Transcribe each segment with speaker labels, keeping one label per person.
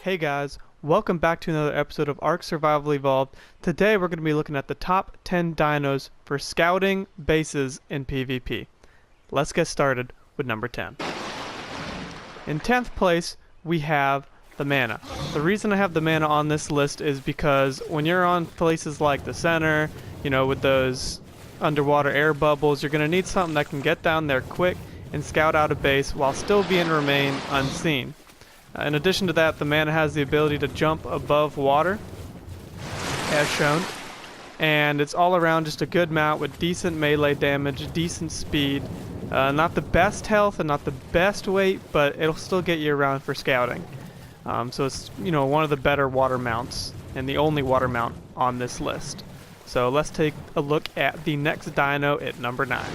Speaker 1: Hey guys, welcome back to another episode of ARK Survival Evolved. Today we're going to be looking at the top 10 dinos for scouting bases in PvP. Let's get started with number 10. In 10th place, we have the mana. The reason I have the mana on this list is because when you're on places like the center, with those underwater air bubbles, you're going to need something that can get down there quick and scout out a base while still remain unseen. In addition to that, the mana has the ability to jump above water, as shown, and it's all around just a good mount with decent melee damage, decent speed, not the best health and not the best weight, but it'll still get you around for scouting. So it's one of the better water mounts and the only water mount on this list. So let's take a look at the next dino at number 9.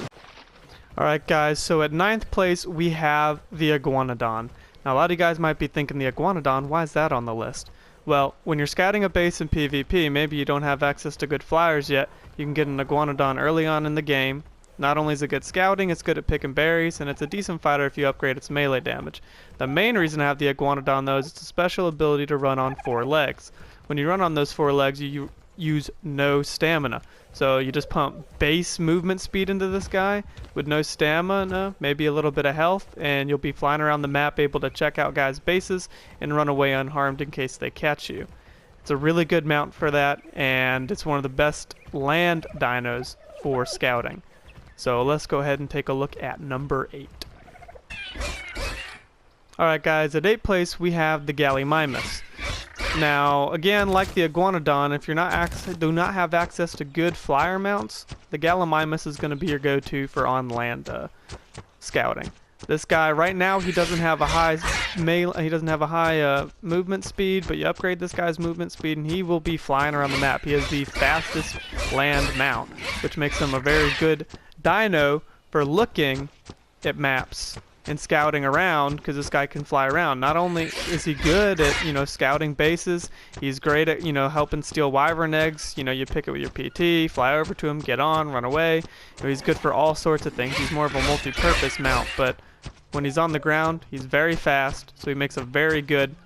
Speaker 1: Alright guys, so at 9th place we have the Iguanodon. Now, a lot of you guys might be thinking the Iguanodon, why is that on the list? Well, when you're scouting a base in PvP, maybe you don't have access to good flyers yet, you can get an Iguanodon early on in the game. Not only is it good scouting, it's good at picking berries, and it's a decent fighter if you upgrade its melee damage. The main reason I have the Iguanodon though is it's a special ability to run on 4 legs. When you run on those 4 legs, you use no stamina. So you just pump base movement speed into this guy with no stamina, maybe a little bit of health, and you'll be flying around the map able to check out guys' bases and run away unharmed in case they catch you. It's a really good mount for that, and it's one of the best land dinos for scouting. So let's go ahead and take a look at number 8. Alright guys, at 8th place we have the Gallimimus. Now, again, like the Iguanodon, if you're do not have access to good flyer mounts, the Gallimimus is going to be your go-to for on-land scouting. This guy, right now, he doesn't have a high movement speed, but you upgrade this guy's movement speed, and he will be flying around the map. He is the fastest land mount, which makes him a very good dino for looking at maps and scouting around, because this guy can fly around. Not only is he good at scouting bases, he's great at helping steal wyvern eggs. You pick it with your PT, fly over to him, get on, run away. He's good for all sorts of things. He's more of a multi-purpose mount, but when he's on the ground, he's very fast, so he makes a very good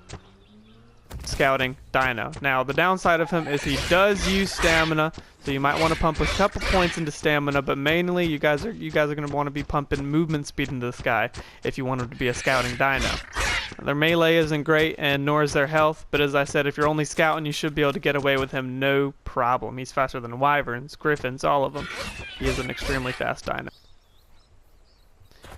Speaker 1: scouting dino. Now, the downside of him is he does use stamina, so you might want to pump a couple points into stamina, but mainly you guys are going to want to be pumping movement speed into this guy if you want him to be a scouting dino. Their melee isn't great, and nor is their health, but as I said, if you're only scouting, you should be able to get away with him no problem. He's faster than wyverns, griffins, all of them. He is an extremely fast dino.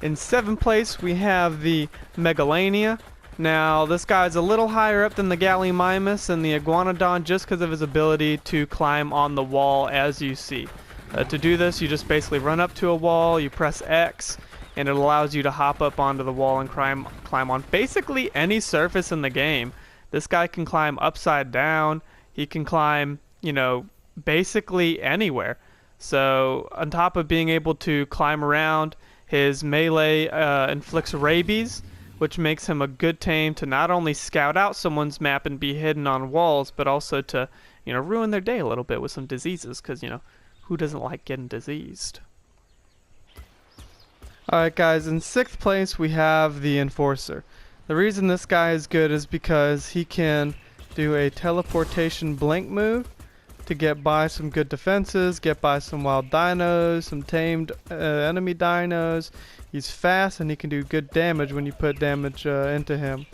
Speaker 1: In 7th place, we have the Megalania. Now, this guy's a little higher up than the Gallimimus and the Iguanodon just because of his ability to climb on the wall, as you see. To do this, you just basically run up to a wall, you press X, and it allows you to hop up onto the wall and climb on basically any surface in the game. This guy can climb upside down, he can climb, basically anywhere. So, on top of being able to climb around, his melee inflicts rabies, which makes him a good tame to not only scout out someone's map and be hidden on walls, but also to, ruin their day a little bit with some diseases, because, who doesn't like getting diseased? Alright guys, in 6th place we have the Enforcer. The reason this guy is good is because he can do a teleportation blink move to get by some good defenses, get by some wild dinos, some tamed enemy dinos. He's fast and he can do good damage when you put damage into him.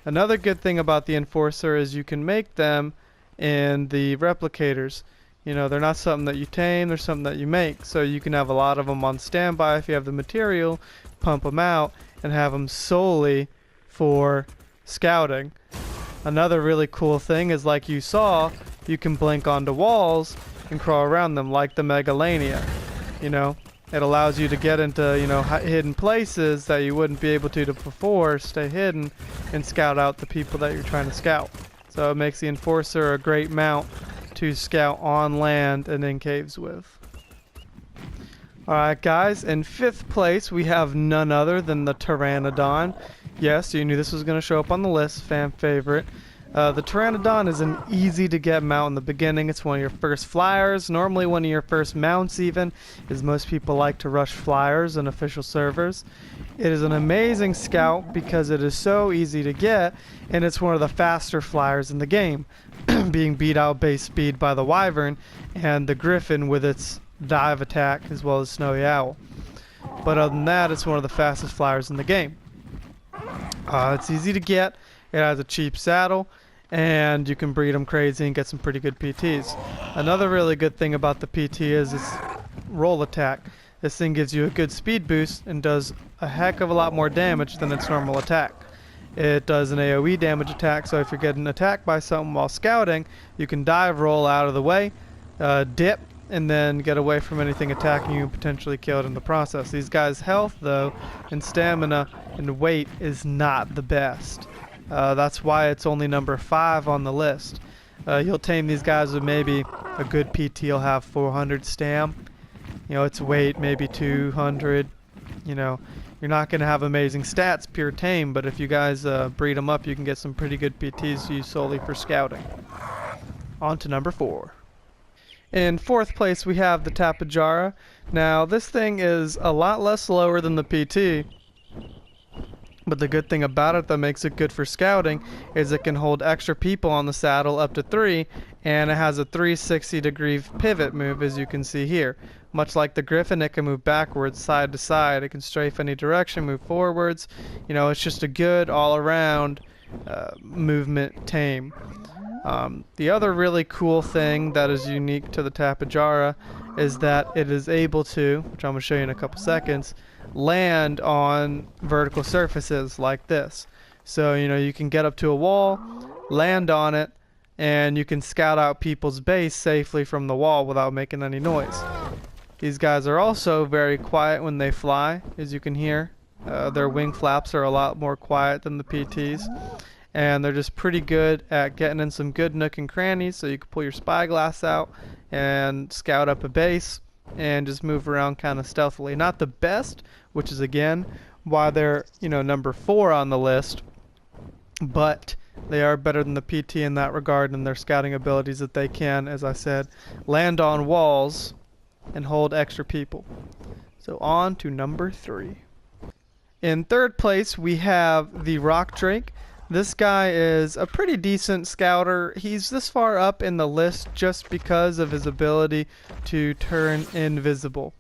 Speaker 1: Another good thing about the Enforcer is you can make them in the replicators. They're not something that you tame, they're something that you make. So you can have a lot of them on standby if you have the material, pump them out, and have them solely for scouting. Another really cool thing is, like you saw, you can blink onto walls and crawl around them like the Megalania. It allows you to get into, hidden places that you wouldn't be able to before, stay hidden, and scout out the people that you're trying to scout. So it makes the Enforcer a great mount to scout on land and in caves with. Alright guys, in 5th place we have none other than the Pteranodon. Yes, you knew this was going to show up on the list, fan favorite. The Pteranodon is an easy to get mount in the beginning. It's one of your first flyers, normally one of your first mounts even, as most people like to rush flyers in official servers. It is an amazing scout because it is so easy to get, and it's one of the faster flyers in the game, being beat out base speed by the Wyvern and the Griffin with its dive attack, as well as Snowy Owl. But other than that, it's one of the fastest flyers in the game. It's easy to get. It has a cheap saddle, and you can breed them crazy and get some pretty good PTs. Another really good thing about the PT is its roll attack. This thing gives you a good speed boost and does a heck of a lot more damage than its normal attack. It does an AoE damage attack, so if you're getting attacked by something while scouting, you can dive roll out of the way, dip, and then get away from anything attacking you and potentially kill it in the process. These guys' health, though, and stamina and weight is not the best. That's why it's only number 5 on the list. You'll tame these guys with maybe a good PT. You'll have 400 stam. You know, its weight maybe 200. You know, you're not going to have amazing stats pure tame, but if you guys breed them up, you can get some pretty good PTs used solely for scouting. On to number 4. In 4th place, we have the Tapejara. Now, this thing is a lot less lower than the PT. But the good thing about it that makes it good for scouting is it can hold extra people on the saddle up to 3, and it has a 360-degree pivot move, as you can see here. Much like the Griffin, it can move backwards, side to side. It can strafe any direction, move forwards. You know, it's just a good all-around movement tame. The other really cool thing that is unique to the Tapejara is that it is able to, which I'm going to show you in a couple seconds, land on vertical surfaces like this. So, you know, you can get up to a wall, land on it, and you can scout out people's base safely from the wall without making any noise. These guys are also very quiet when they fly, as you can hear. Their wing flaps are a lot more quiet than the PTs. And they're just pretty good at getting in some good nook and crannies, so you can pull your spyglass out and scout up a base and just move around kind of stealthily. Not the best, which is again why they're, you know, number 4 on the list, but they are better than the PT in that regard in their scouting abilities, that they can, as I said, land on walls and hold extra people. So on to number 3. In 3rd place, we have the Rock Drake. This guy is a pretty decent scouter. He's this far up in the list just because of his ability to turn invisible.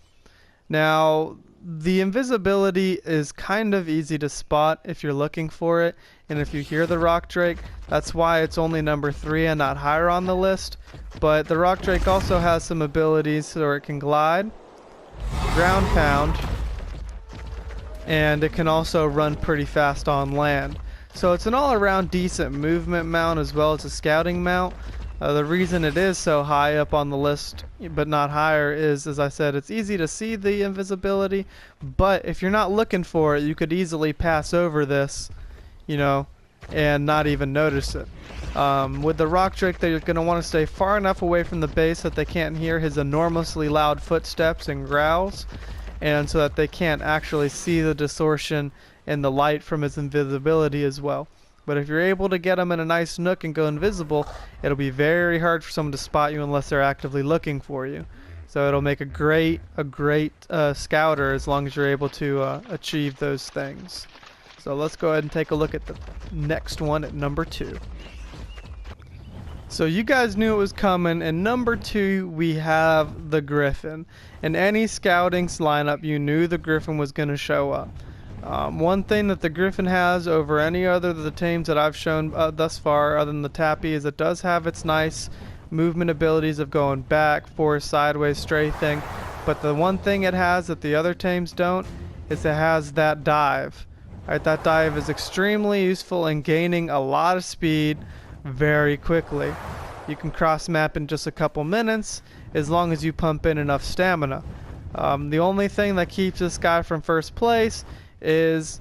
Speaker 1: Now, the invisibility is kind of easy to spot if you're looking for it, and if you hear the Rock Drake, that's why it's only number 3 and not higher on the list. But the Rock Drake also has some abilities where it can glide, ground pound, and it can also run pretty fast on land. So it's an all-around decent movement mount as well as a scouting mount. The reason it is so high up on the list but not higher is, as I said, it's easy to see the invisibility, but if you're not looking for it, you could easily pass over this, you know, and not even notice it. With the Rock Drake, they're going to want to stay far enough away from the base that they can't hear his enormously loud footsteps and growls, and so that they can't actually see the distortion and the light from his invisibility as well. But if you're able to get him in a nice nook and go invisible, it'll be very hard for someone to spot you unless they're actively looking for you. So it'll make a great scouter as long as you're able to achieve those things. So let's go ahead and take a look at the next one at number 2. So you guys knew it was coming. And number 2, we have the Griffin. In any scouting lineup, you knew the Griffin was going to show up. One thing that the Griffin has over any other of the tames that I've shown thus far, other than the Tappy, is it does have its nice movement abilities of going back, forward, sideways, strafing. But the one thing it has that the other tames don't is it has that dive. Right, that dive is extremely useful in gaining a lot of speed very quickly. You can cross map in just a couple minutes as long as you pump in enough stamina. The only thing that keeps this guy from first place is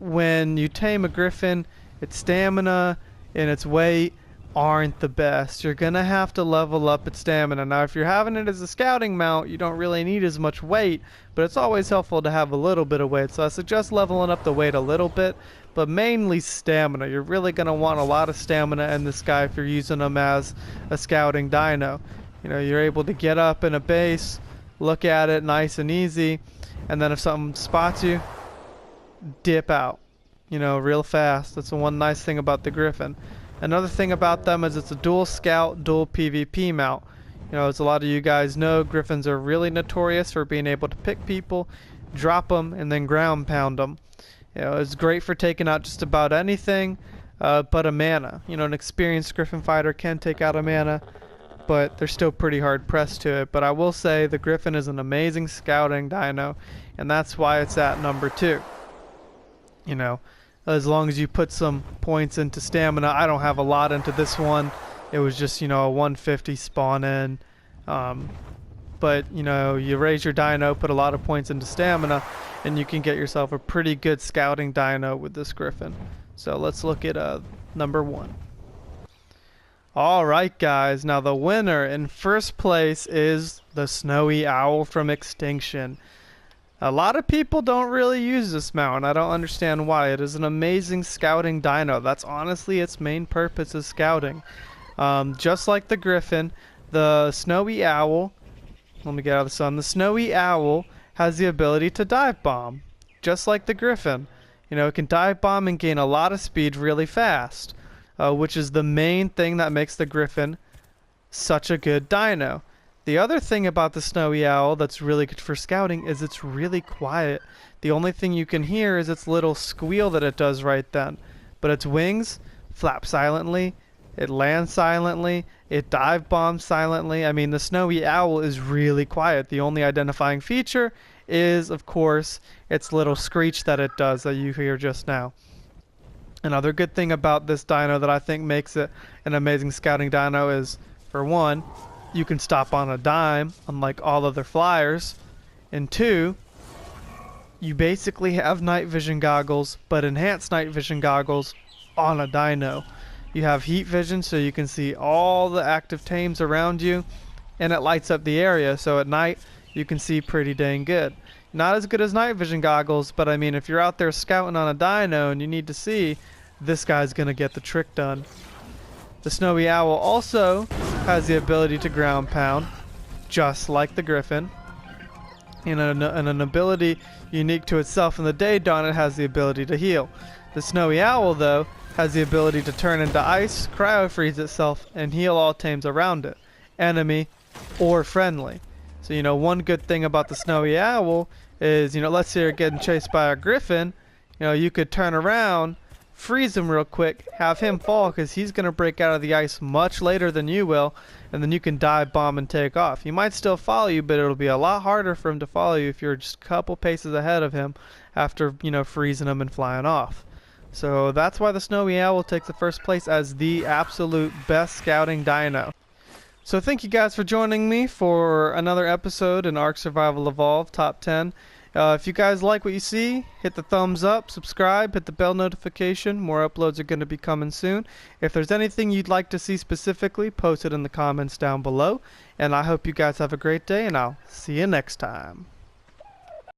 Speaker 1: when you tame a Griffin, its stamina and its weight aren't the best. You're gonna have to level up its stamina. Now if you're having it as a scouting mount, you don't really need as much weight, but it's always helpful to have a little bit of weight. So I suggest leveling up the weight a little bit, but mainly stamina. You're really gonna want a lot of stamina in this guy if you're using him as a scouting dino. You know, you're able to get up in a base, look at it nice and easy, and then if something spots you, dip out, you know, real fast. That's the one nice thing about the Griffin. Another thing about them is it's a dual scout, dual PvP mount. You know, as a lot of you guys know, Griffins are really notorious for being able to pick people, drop them, and then ground pound them. You know, it's great for taking out just about anything but a mana. You know, an experienced Griffin fighter can take out a mana, but they're still pretty hard pressed to it. But I will say the Griffin is an amazing scouting dino, and that's why it's at number 2. You know, as long as you put some points into stamina. I don't have a lot into this one. It was just, you know, a 150 spawn in. But, you know, you raise your dino, put a lot of points into stamina, and you can get yourself a pretty good scouting dino with this Griffin. So let's look at number 1. Alright guys, now the winner in first place is the Snowy Owl from Extinction. A lot of people don't really use this mount, and I don't understand why. It is an amazing scouting dino. That's honestly its main purpose, is scouting. Just like the Griffin, the Snowy Owl, let me get out of the sun, the Snowy Owl has the ability to dive bomb, just like the Griffin. You know, it can dive bomb and gain a lot of speed really fast, which is the main thing that makes the Griffin such a good dino. The other thing about the Snowy Owl that's really good for scouting is it's really quiet. The only thing you can hear is its little squeal that it does right then. But its wings flap silently, it lands silently, it dive bombs silently. I mean, the Snowy Owl is really quiet. The only identifying feature is, of course, its little screech that it does that you hear just now. Another good thing about this dino that I think makes it an amazing scouting dino is, for one, you can stop on a dime, unlike all other flyers. And 2, you basically have night vision goggles, but enhanced night vision goggles on a dino. You have heat vision, so you can see all the active tames around you, and it lights up the area, so at night you can see pretty dang good. Not as good as night vision goggles, but I mean, if you're out there scouting on a dino and you need to see, this guy's gonna get the trick done. The Snowy Owl also has the ability to ground pound, just like the Griffin. And an ability unique to itself in the Day Dawn, it has the ability to heal. The Snowy Owl, though, has the ability to turn into ice, cryo-freeze itself, and heal all tames around it, enemy or friendly. So, you know, one good thing about the Snowy Owl is, you know, let's say you're getting chased by a Griffin, you know, you could turn around, freeze him real quick, have him fall because he's going to break out of the ice much later than you will, and then you can dive bomb and take off. He might still follow you, but it'll be a lot harder for him to follow you if you're just a couple paces ahead of him after, you know, freezing him and flying off. So that's why the Snowy Owl takes the first place as the absolute best scouting dino. So thank you guys for joining me for another episode in ARK Survival Evolved Top 10. If you guys like what you see, hit the thumbs up, subscribe, hit the bell notification. More uploads are going to be coming soon. If there's anything you'd like to see specifically, post it in the comments down below. And I hope you guys have a great day, and I'll see you next time.